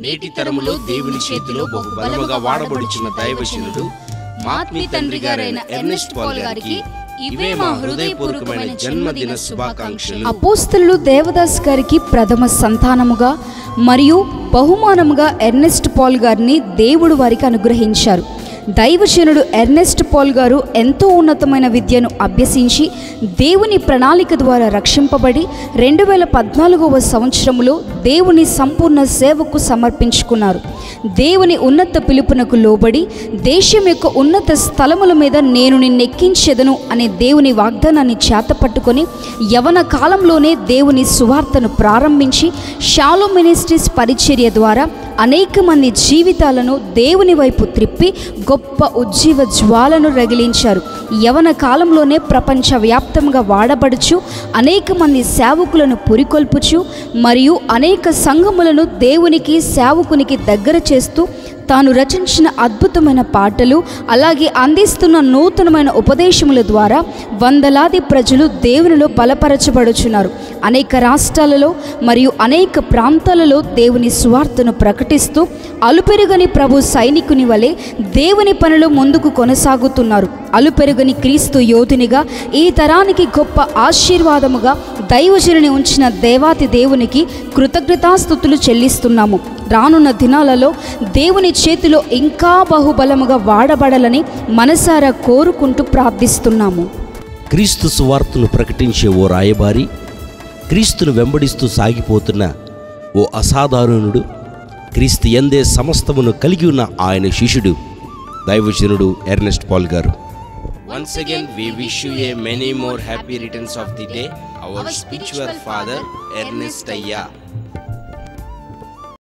నేటి తరములో దేవుని చేతిలో బహుబలముగా వాడబడుచున్న దైవజనుడు మాత్మీ తండ్రి గారైన ఎర్నెస్ట్ పాల్ గారికి ఇవే మా హృదయపూర్వకమైన జన్మదిన శుభాకాంక్షలు. అపోస్తలుడు దేవదాస్ గారికి ప్రథమ సంతానముగా మరియు బహుమానముగా ఎర్నెస్ట్ పాల్ గారిని దేవుడు వారికి అనుగ్రహించారు. దైవజనుడు ఎర్నెస్ట్ పాల్ గారు ఎంతో ఉన్నతమైన విద్యను అభ్యసించి దేవుని ప్రణాళిక ద్వారా రక్షింపబడి 2014వ సంవత్సరంలో దేవుని సంపూర్ణ సేవకు సమర్పించుకున్నారు. దేవుని ఉన్నత పిలుపునకు లోబడి దేశం యొక్క ఉన్నత స్థలముల మీద నేను నిన్నెక్కించెదను అనే దేవుని వాగ్దానాన్ని చేతపట్టుకొని యవన కాలంలోనే దేవుని సువార్తను ప్రారంభించి షాలో మినిస్ట్రీస్ పరిచర్య ద్వారా అనేక మంది జీవితాలను దేవుని వైపు త్రిప్పి గొప్ప ఉజ్జీవ జ్వాలను రగిలించారు. యవన కాలంలోనే ప్రపంచవ్యాప్తంగా వాడబడుచు అనేక మంది సేవకులను పురికొల్పుచు మరియు అనేక సంఘములను దేవునికి సేవకునికి దగ్గర చేస్తూ తాను రచించిన అద్భుతమైన పాటలు అలాగే అందిస్తున్న నూతనమైన ఉపదేశముల ద్వారా వందలాది ప్రజలు దేవునిలో బలపరచబడుచున్నారు. అనేక రాష్ట్రాలలో మరియు అనేక ప్రాంతాలలో దేవుని సువార్తను ప్రకటిస్తూ అలుపెరుగని ప్రభు సైనికుని వలె దేవుని పనిలో ముందుకు కొనసాగుతున్నారు. అలుపెరుగని క్రీస్తు యోధునిగా ఈ తరానికి గొప్ప ఆశీర్వాదముగా దైవజనుని ఉంచిన దేవాతి దేవునికి కృతజ్ఞతాస్తుతులు చెల్లిస్తున్నాము. రానున్న దినాలలో దేవుని చేతిలో ఇంకా బహుబలముగా వాడబడాలని మనసారా కోరుకుంటూ ప్రార్థిస్తున్నాము. క్రీస్తు సువార్తను ప్రకటించే ఓ రాయబారి, క్రీస్తును వెంబడిస్తూ సాగిపోతున్న ఓ అసాధారణుడు, క్రీస్తు యందే సమస్తమును కలిగి ఉన్న ఆయన శిష్యుడు దైవజనుడు ఎర్నెస్ట్ పాల్ గారు. Once again we wish you a many more happy returns of the day, our spiritual father Ernest Ayya.